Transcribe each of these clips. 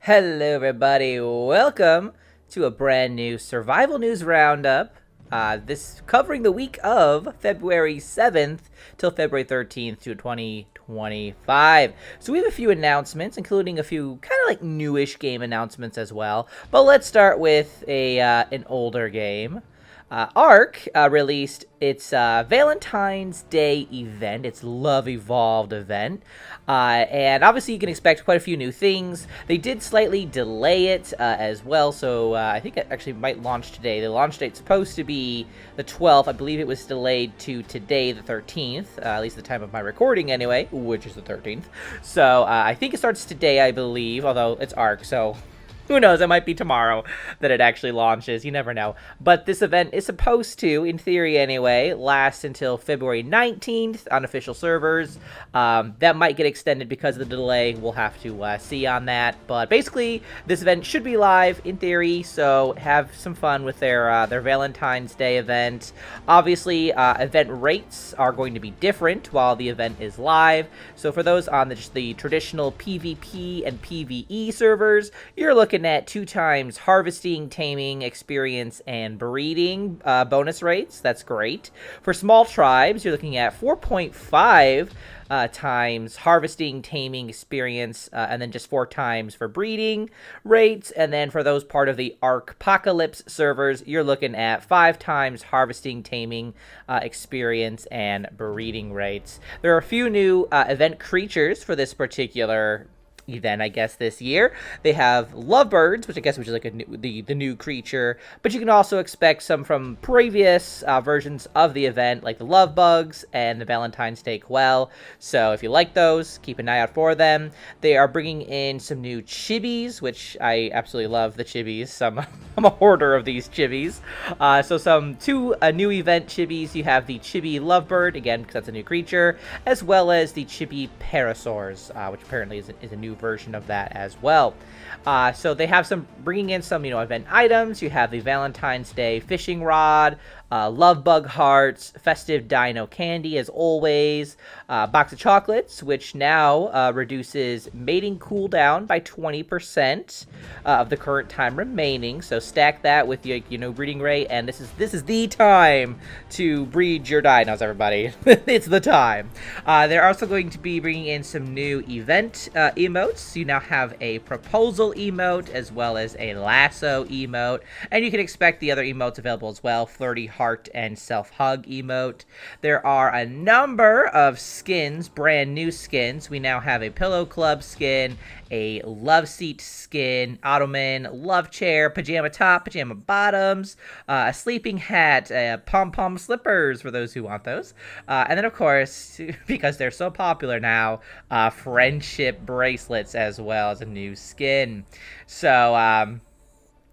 Hello, everybody. Welcome to a brand new survival news roundup. This covering the week of February 7th till February 13th to 2025. So we have a few announcements, including a few kind of like newish game announcements as well. But let's start with an older game. Ark released its Valentine's Day event, its Love Evolved event, and obviously you can expect quite a few new things. They did slightly delay it as well, so I think it actually might launch today. The launch date's supposed to be the 12th. I believe it was delayed to today, the 13th, at least the time of my recording anyway, which is the 13th. So I think it starts today, I believe, although it's Ark, so who knows, it might be tomorrow that it actually launches. You never know. But this event is supposed to, in theory anyway, last until February 19th on official servers. That might get extended because of the delay. We'll have to see on that. But basically, this event should be live in theory, so have some fun with their Valentine's Day event. Obviously, event rates are going to be different while the event is live. So for those on just the traditional PvP and PvE servers, you're looking at 2 times harvesting, taming, experience, and breeding bonus rates. That's great. For small tribes, you're looking at 4.5 times harvesting, taming, experience, and then just 4 times for breeding rates. And then for those part of the Ark-Apocalypse servers, you're looking at 5 times harvesting, taming, experience, and breeding rates. There are a few new event creatures for this particular event, I guess, this year. They have lovebirds, which is like the new creature, but you can also expect some from previous versions of the event, like the love bugs and the Valentine's Day quail. So if you like those, keep an eye out for them. They are bringing in some new chibis, which I absolutely love the chibis. I'm a hoarder of these chibis. So some 2 new event chibis. You have the chibi lovebird, again, because that's a new creature, as well as the chibi parasaurs, which apparently is a new version of that as well. So they have bringing in some event items. You have the Valentine's Day fishing rod, love bug hearts, festive dino candy as always, box of chocolates, which now reduces mating cooldown by 20% of the current time remaining. So stack that with your breeding rate, and this is the time to breed your dinos, everybody. It's the time. They're also going to be bringing in some new event emotes. You now have a proposal emote as well as a lasso emote, and you can expect the other emotes available as well. Flirty heart and self-hug emote. There are a number of skins, brand new skins. We now have a pillow club skin, a love seat skin, ottoman, love chair, pajama top, pajama bottoms, a sleeping hat, pom-pom slippers for those who want those. And then, of course, because they're so popular now, friendship bracelets as well as a new skin. So,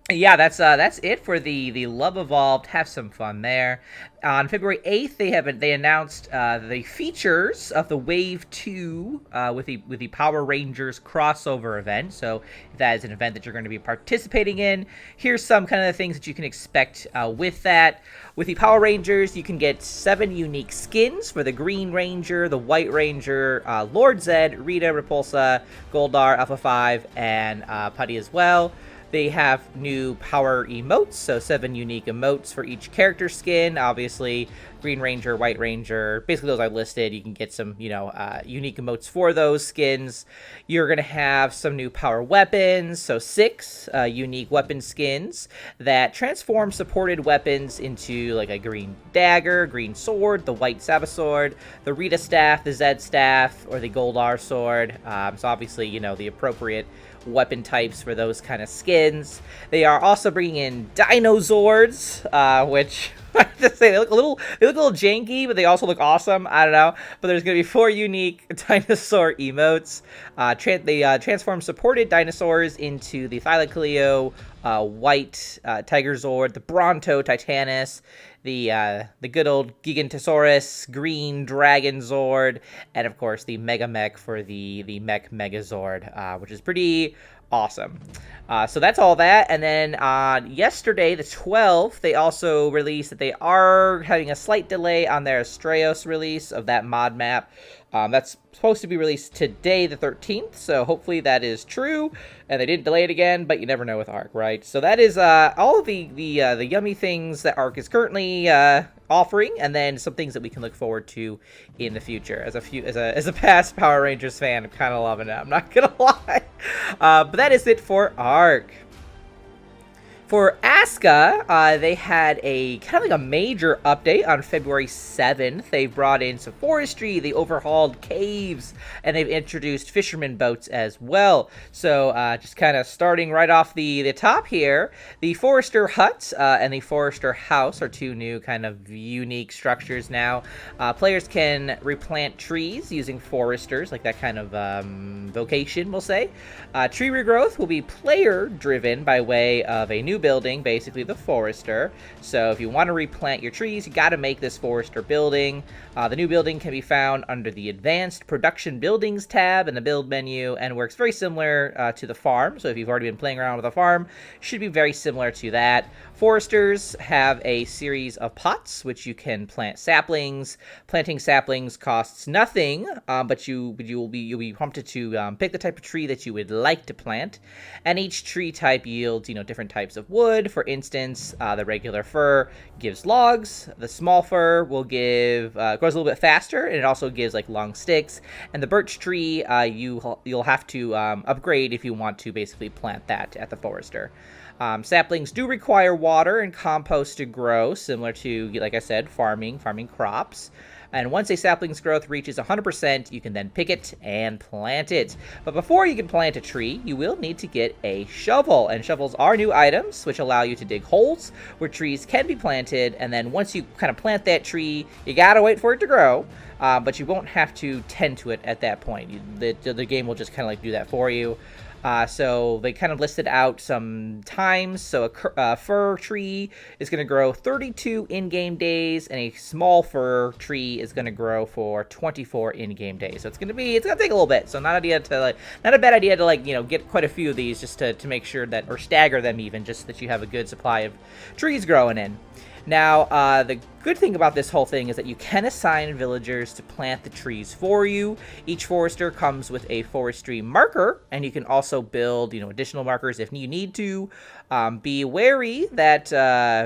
yeah, that's it for the Love Evolved. Have some fun there. On February 8th, they announced the features of the Wave 2 with the Power Rangers crossover event. So if that is an event that you're going to be participating in, here's some kind of the things that you can expect with that. With the Power Rangers, you can get 7 unique skins for the Green Ranger, the White Ranger, Lord Zed, Rita, Repulsa, Goldar, Alpha 5, and Putty as well. They have new power emotes, so 7 unique emotes for each character skin. Obviously, Green Ranger, White Ranger, basically those I listed. You can get some, unique emotes for those skins. You're going to have some new power weapons, so 6 unique weapon skins that transform supported weapons into like a green dagger, green sword, the white Sabasword, the Rita staff, the Zed staff, or the Goldar sword. So obviously, the appropriate weapon types for those kind of skins. They are also bringing in Dinozords, which I have to say they look a little janky, but they also look awesome. I don't know, but there's gonna be 4 unique dinosaur emotes. They transform supported dinosaurs into the Thylacleo, white Tiger Zord, the Bronto Titanus, the good old Gigantosaurus, green Dragon Zord, and of course the Mega Mech for the Mech Megazord, which is pretty awesome. So that's all that. And then yesterday, the 12th, they also released that they are having a slight delay on their Astraeos release of that mod map. That's supposed to be released today, the 13th, so hopefully that is true, and they didn't delay it again, but you never know with Ark, right? So that is all of the yummy things that Ark is currently offering, and then some things that we can look forward to in the future. As a past Power Rangers fan, I'm kind of loving it, I'm not gonna lie. But that is it for Ark. For Aska, they had a kind of like a major update on February 7th. They brought in some forestry, they overhauled caves, and they've introduced fisherman boats as well. So just kind of starting right off the top here, the Forester Hut and the Forester House are two new kind of unique structures now. Players can replant trees using foresters, like that kind of vocation, we'll say. Tree regrowth will be player-driven by way of a new building, basically the Forester. So if you want to replant your trees, you got to make this Forester building. The new building can be found under the Advanced Production Buildings tab in the build menu and works very similar to the farm. So if you've already been playing around with a farm, should be very similar to that. Foresters have a series of pots which you can plant saplings. Planting saplings costs nothing, but you'll be prompted to pick the type of tree that you would like to plant, and each tree type yields different types of wood. For instance, the regular fir gives logs. The small fir will give grows a little bit faster, and it also gives like long sticks. And the birch tree you'll have to upgrade if you want to basically plant that at the Forester. Saplings do require water and compost to grow, similar to, like I said, farming crops. And once a sapling's growth reaches 100%, you can then pick it and plant it. But before you can plant a tree, you will need to get a shovel. And shovels are new items, which allow you to dig holes where trees can be planted. And then once you kind of plant that tree, you gotta wait for it to grow. But you won't have to tend to it at that point. The game will just kind of like do that for you. So they kind of listed out some times. So a fir tree is going to grow 32 in-game days, and a small fir tree is going to grow for 24 in-game days. So it's going to take a little bit. So not a bad idea to get quite a few of these just to make sure that, or stagger them even, just so that you have a good supply of trees growing in. Now, the good thing about this whole thing is that you can assign villagers to plant the trees for you. Each forester comes with a forestry marker, and you can also build, additional markers if you need to. Be wary that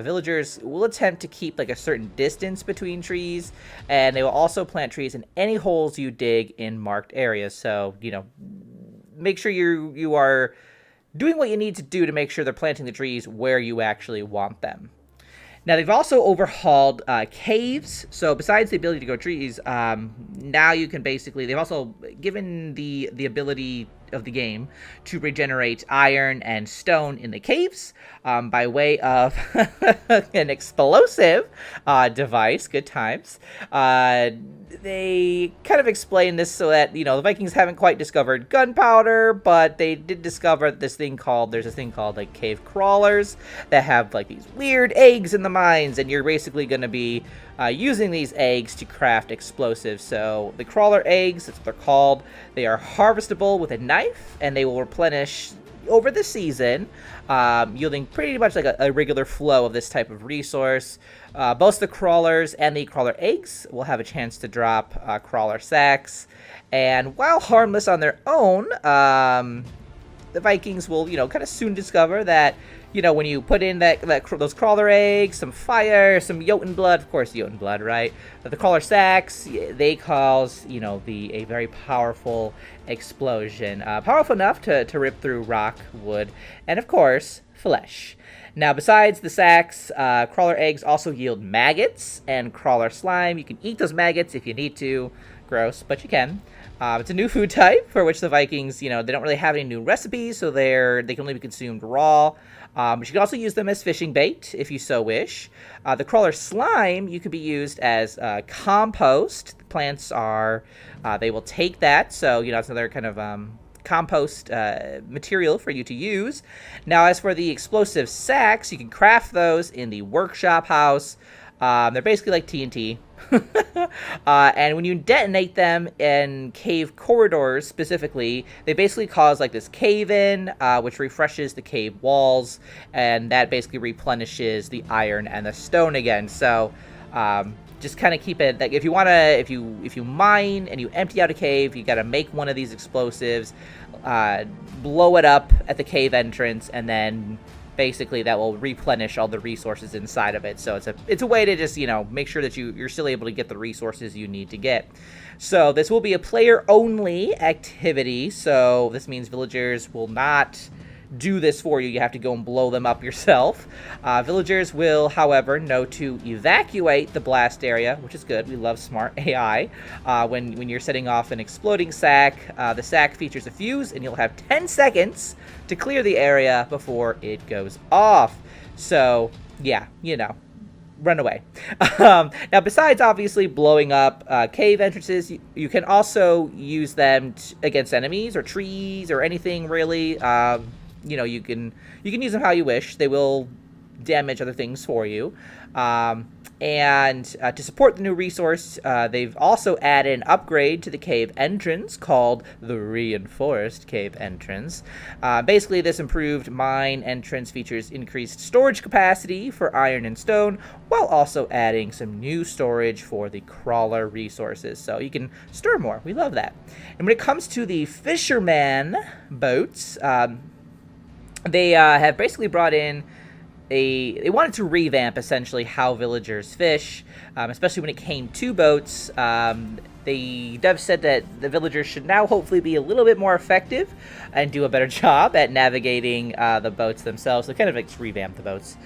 villagers will attempt to keep like a certain distance between trees, and they will also plant trees in any holes you dig in marked areas. So, make sure you are doing what you need to do to make sure they're planting the trees where you actually want them. Now, they've also overhauled caves. So besides the ability to grow trees, now you can they've also given the ability of the game to regenerate iron and stone in the caves by way of an explosive device. Good times. They kind of explain this so that, the Vikings haven't quite discovered gunpowder, but they did discover there's this thing called like cave crawlers that have like these weird eggs in the mines, and you're basically going to be using these eggs to craft explosives. So the crawler eggs, that's what they're called, they are harvestable with a knife, and they will replenish over the season, yielding pretty much like a regular flow of this type of resource. Both the crawlers and the crawler eggs will have a chance to drop crawler sacks, and while harmless on their own, the Vikings will, kind of soon discover that, when you put in those crawler eggs, some fire, some Jotun blood, of course Jotun blood, right? But the crawler sacks, they cause, a very powerful explosion. Powerful enough to rip through rock, wood, and of course, flesh. Now, besides the sacks, crawler eggs also yield maggots and crawler slime. You can eat those maggots if you need to. Gross, but you can. It's a new food type for which the Vikings, they don't really have any new recipes, so they can only be consumed raw. But you can also use them as fishing bait if you so wish. The crawler slime, you could be used as compost. The plants they will take that, so it's another kind of compost material for you to use. Now, as for the explosive sacks, you can craft those in the workshop house. They're basically like TNT. And when you detonate them in cave corridors specifically, they basically cause like this cave-in, which refreshes the cave walls, and that basically replenishes the iron and the stone again. So just kind of keep it like if you want to, if you mine and you empty out a cave, you got to make one of these explosives, blow it up at the cave entrance, and then basically that will replenish all the resources inside of it. So it's a way to just, you know, make sure that you're still able to get the resources you need to get. So this will be a player only activity, so this means villagers will not do this for you. You have to go and blow them up yourself. Villagers will, however, know to evacuate the blast area, which is good. We love smart AI. When you're setting off an exploding sack, the sack features a fuse, and you'll have 10 seconds to clear the area before it goes off. So, yeah, you know, run away. Now, besides obviously blowing up cave entrances, you can also use them against enemies or trees or anything really. You know, you can use them how you wish. They will damage other things for you. And to support the new resource, they've also added an upgrade to the cave entrance called the Reinforced Cave Entrance. Basically, this improved mine entrance features increased storage capacity for iron and stone, while also adding some new storage for the crawler resources. So you can store more. We love that. And when it comes to the fisherman boats, they have basically brought in they wanted to revamp essentially how villagers fish, especially when it came to boats. The devs said that the villagers should now hopefully be a little bit more effective and do a better job at navigating the boats themselves. So kind of like revamp the boats.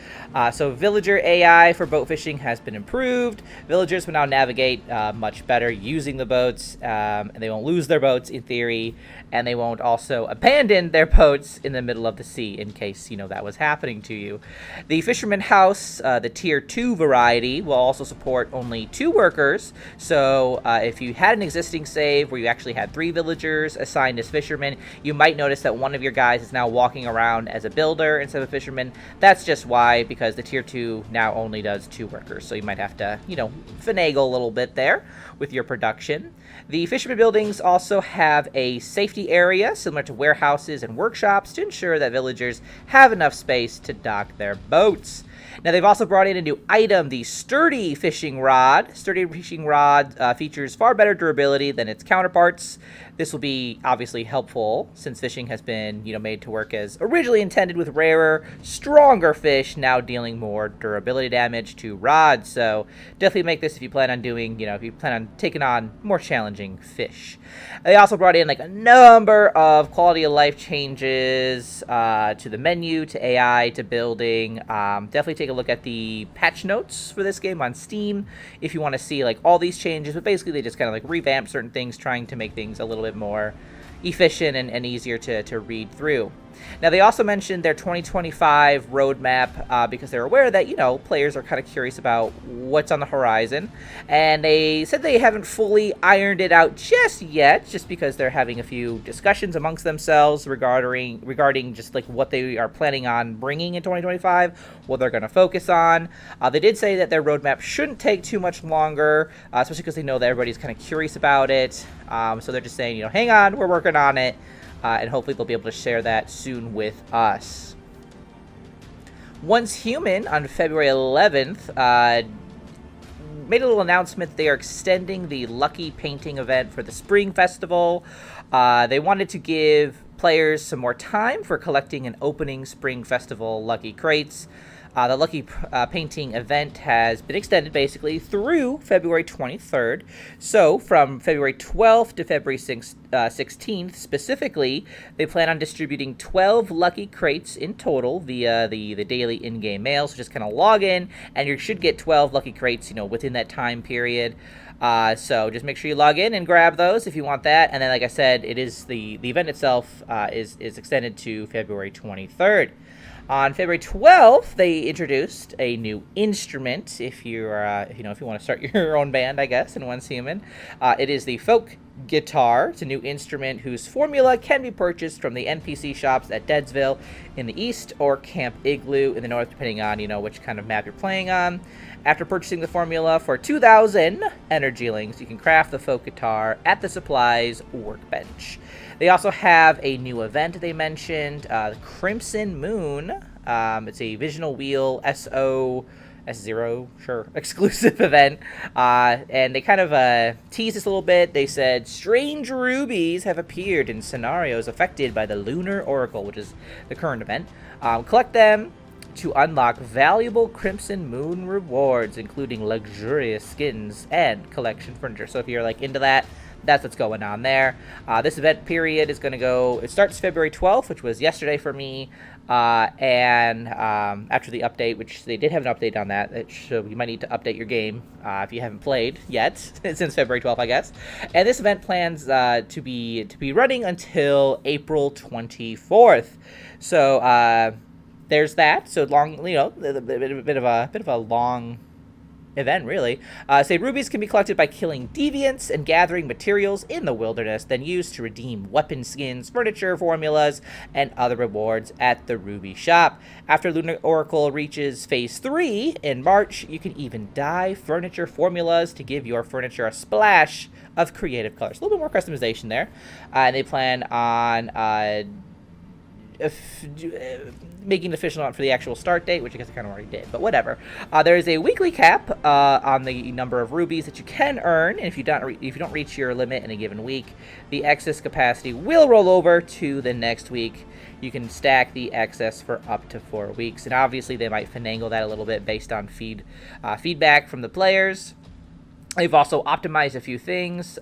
So villager AI for boat fishing has been improved. Villagers will now navigate much better using the boats, and they won't lose their boats in theory, and they won't also abandon their boats in the middle of the sea in case, you know, that was happening to you. The fisherman house, the tier 2 variety, will also support only 2 workers. So if you had an existing save where you actually had 3 villagers assigned as fishermen, you might notice that one of your guys is now walking around as a builder instead of a fisherman. That's just why, because the tier 2 now only does 2 workers. So you might have to, you know, finagle a little bit there with your production. The fisherman buildings also have a safety area similar to warehouses and workshops to ensure that villagers have enough space to dock their boats. Now, they've also brought in a new item, the Sturdy Fishing Rod. Sturdy Fishing Rod features far better durability than its counterparts. This will be obviously helpful since fishing has been, you know, made to work as originally intended with rarer, stronger fish, now dealing more durability damage to rods. So definitely make this if you plan on doing, you know, if you plan on taking on more challenging fish. They also brought in like a number of quality of life changes to the menu, to AI, to building. Definitely take a look at the patch notes for this game on Steam if you want to see like all these changes. But basically they just kind of like revamp certain things, trying to make things a little bit more efficient and easier to read through. Now, they also mentioned their 2025 roadmap because they're aware that, you know, players are kind of curious about what's on the horizon. And they said they haven't fully ironed it out just yet, just because they're having a few discussions amongst themselves regarding just like what they are planning on bringing in 2025, what they're going to focus on. They did say that their roadmap shouldn't take too much longer, especially because they know that everybody's kind of curious about it. So they're just saying, you know, hang on, we're working on it. And hopefully they'll be able to share that soon with us. Once Human on February 11th made a little announcement they are extending the Lucky Painting event for the Spring Festival. They wanted to give players some more time for collecting and opening Spring Festival Lucky Crates. The Lucky Painting event has been extended basically through February 23rd. So from February 12th to February 16th specifically, they plan on distributing 12 Lucky Crates in total via the daily in-game mail. So just kind of log in and you should get 12 Lucky Crates, you know, within that time period. So just make sure you log in and grab those if you want that. And then, like I said, it is the event itself is extended to February 23rd. On February 12th, they introduced a new instrument. If you're, if you want to start your own band, I guess, in Once Human, it is the folk guitar. It's a new instrument whose formula can be purchased from the NPC shops at Deadsville in the east or Camp Igloo in the north, depending on, you know, which kind of map you're playing on. After purchasing the formula for 2,000 energy links, you can craft the folk guitar at the supplies workbench. They also have a new event they mentioned, the Crimson Moon. It's a Visional Wheel S0, sure, exclusive event. And they kind of teased this a little bit. They said, strange rubies have appeared in scenarios affected by the Lunar Oracle, which is the current event. Collect them to unlock valuable Crimson Moon rewards, including luxurious skins and collection furniture. So if you're like into that, that's what's going on there. This event period is going to go, it starts February 12th, which was yesterday for me, and after the update, which they did have an update on that, so you might need to update your game if you haven't played yet, since February 12th, I guess. And this event plans to be running until April 24th. So there's that. So long, you know, a bit of a long event, really. Say rubies can be collected by killing deviants and gathering materials in the wilderness, then used to redeem weapon skins, furniture formulas, and other rewards at the ruby shop. After Lunar Oracle reaches phase 3 in March, you can even dye furniture formulas to give your furniture a splash of creative colors. A little bit more customization there. And they plan on making it official for the actual start date, which I guess I kind of already did, but whatever. There is a weekly cap on the number of rubies that you can earn, and if you don't reach your limit in a given week, the excess capacity will roll over to the next week. You can stack the excess for up to 4 weeks, and obviously they might finagle that a little bit based on feedback from the players. They've also optimized a few things.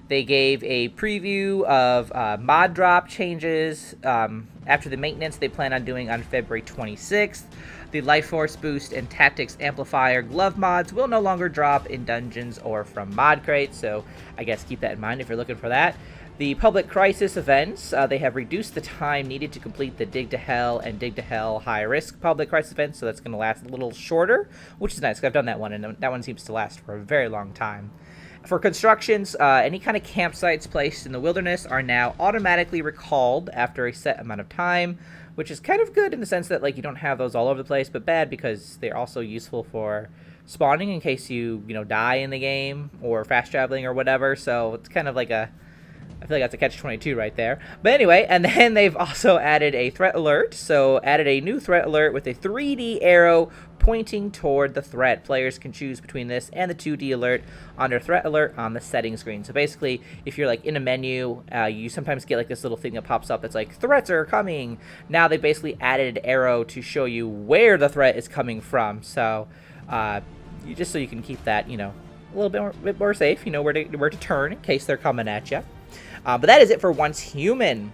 They gave a preview of mod drop changes after the maintenance they plan on doing on February 26th. The Life Force Boost and Tactics Amplifier glove mods will no longer drop in dungeons or from mod crates, so I guess keep that in mind if you're looking for that. The Public Crisis events, they have reduced the time needed to complete the Dig to Hell and Dig to Hell high-risk Public Crisis events, so that's going to last a little shorter, which is nice, because I've done that one, and that one seems to last for a very long time. For constructions, any kind of campsites placed in the wilderness are now automatically recalled after a set amount of time, which is kind of good in the sense that, like, you don't have those all over the place, but bad because they're also useful for spawning in case you die in the game or fast traveling or whatever. So it's kind of like I feel like that's a catch-22 right there. But anyway, and then they've also added a threat alert. So added a new threat alert with a 3D arrow pointing toward the threat. Players can choose between this and the 2D alert under threat alert on the settings screen. So basically, if you're like in a menu, you sometimes get like this little thing that pops up that's like, threats are coming. Now they basically added an arrow to show you where the threat is coming from. So just so you can keep that, a little bit more safe, where to turn in case they're coming at you. But that is it for Once Human.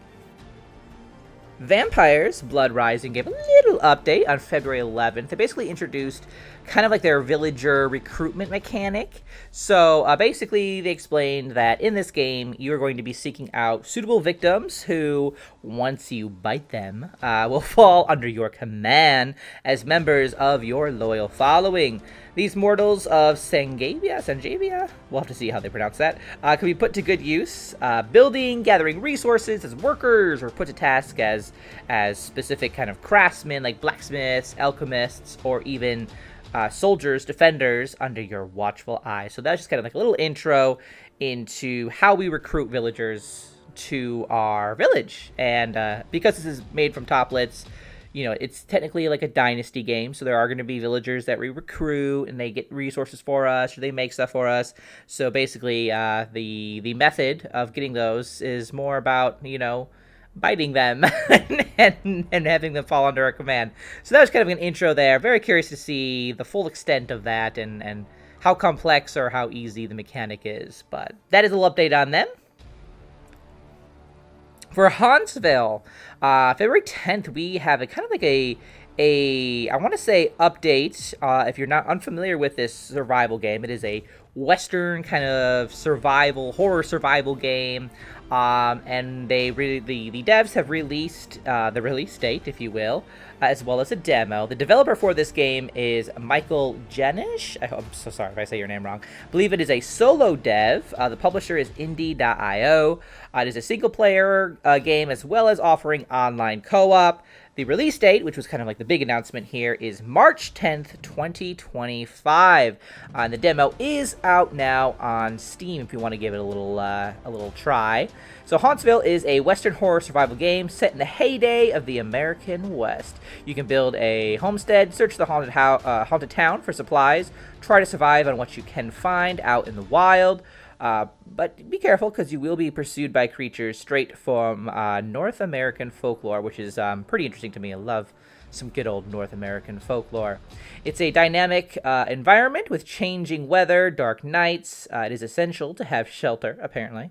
Vampires Blood Rising gave a little update on February 11th. They basically introduced kind of like their villager recruitment mechanic. So basically they explained that in this game you're going to be seeking out suitable victims who, once you bite them, will fall under your command as members of your loyal following. These mortals of Sangavia, we'll have to see how they pronounce that, can be put to good use, building, gathering resources as workers, or put to task as specific kind of craftsmen like blacksmiths, alchemists, or even soldiers, defenders under your watchful eye. So that's just kind of like a little intro into how we recruit villagers to our village. And because this is made from Toplets, it's technically like a dynasty game, so there are going to be villagers that we recruit, and they get resources for us, or they make stuff for us. So basically, the method of getting those is more about, biting them and having them fall under our command. So that was kind of an intro there. Very curious to see the full extent of that and how complex or how easy the mechanic is. But that is a little update on them. For Hauntsville, February 10th, we have a kind of like I want to say update. If you're not unfamiliar with this survival game, it is a Western kind of horror survival game. And the devs have released the release date, if you will, as well as a demo. The developer for this game is Michael Jenish. I'm so sorry if I say your name wrong. I believe it is a solo dev. The publisher is indie.io. It is a single-player game as well as offering online co-op. The release date, which was kind of like the big announcement here, is March 10th, 2025. And the demo is out now on Steam if you want to give it a little try. So Hauntsville is a Western horror survival game set in the heyday of the American West. You can build a homestead, search the haunted town for supplies, try to survive on what you can find out in the wild. But be careful, because you will be pursued by creatures straight from North American folklore, which is pretty interesting to me. I love some good old North American folklore. It's a dynamic environment with changing weather, dark nights. It is essential to have shelter, apparently.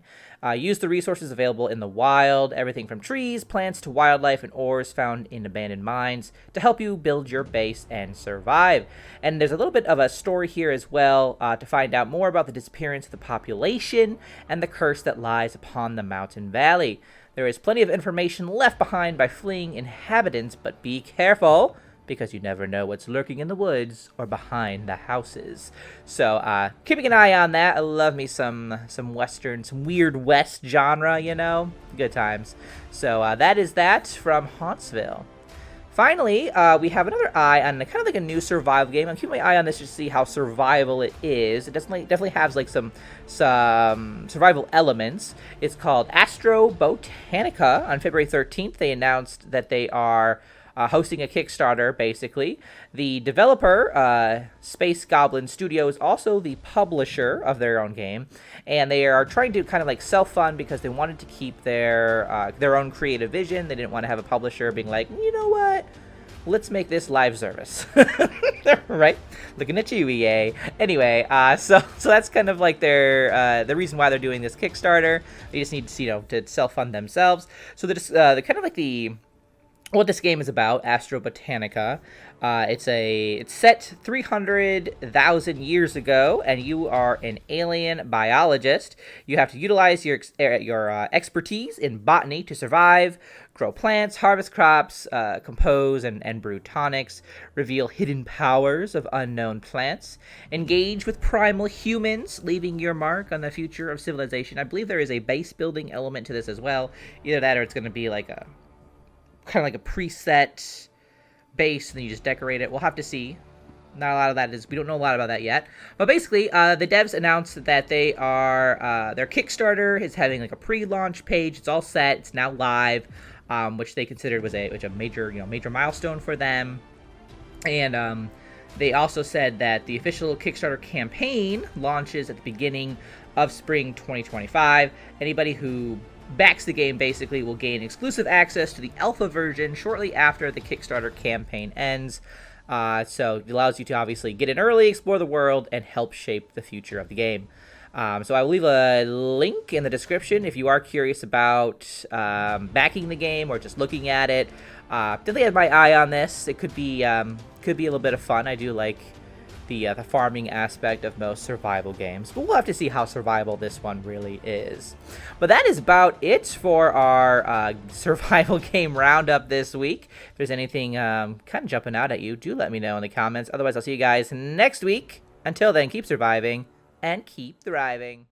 Use the resources available in the wild, everything from trees, plants, to wildlife and ores found in abandoned mines to help you build your base and survive. And there's a little bit of a story here as well to find out more about the disappearance of the population and the curse that lies upon the mountain valley. There is plenty of information left behind by fleeing inhabitants, but be careful, because you never know what's lurking in the woods or behind the houses. So, keeping an eye on that. I love me some Western, some weird West genre, you know? Good times. So, that is that from Hauntsville. Finally, we have another eye on kind of like a new survival game. I'm keeping my eye on this just to see how survival it is. It definitely has like some survival elements. It's called AstroBotanica. On February 13th, they announced that they are hosting a Kickstarter, basically. The developer, Space Goblin Studio, is also the publisher of their own game, and they are trying to kind of like self-fund because they wanted to keep their own creative vision. They didn't want to have a publisher being like, you know what? Let's make this live service. Right? Looking at you, EA. Anyway, so that's kind of like their the reason why they're doing this Kickstarter. They just need to self-fund themselves. So they're kind of like what this game is about, AstroBotanica. It's set 300,000 years ago, and you are an alien biologist. You have to utilize your expertise in botany to survive, grow plants, harvest crops, compose and brew tonics, reveal hidden powers of unknown plants, engage with primal humans, leaving your mark on the future of civilization. I believe there is a base building element to this as well. Either that or it's going to be like a kind of like a preset base, and then you just decorate it. We'll have to see. Not a lot of that we don't know a lot about that yet. But basically, the devs announced that they are, their Kickstarter is having like a pre-launch page. It's all set. It's now live, which they considered was a major milestone for them. And they also said that the official Kickstarter campaign launches at the beginning of spring 2025. Anybody who backs the game basically will gain exclusive access to the alpha version shortly after the Kickstarter campaign ends. So it allows you to obviously get in early, explore the world, and help shape the future of the game. So I will leave a link in the description if you are curious about backing the game or just looking at it. Definitely have my eye on this. It could be a little bit of fun. I do like the farming aspect of most survival games, but we'll have to see how survival this one really is. But that is about it for our survival game roundup this week. If there's anything kind of jumping out at you, do let me know in the comments. Otherwise, I'll see you guys next week. Until then, keep surviving and keep thriving.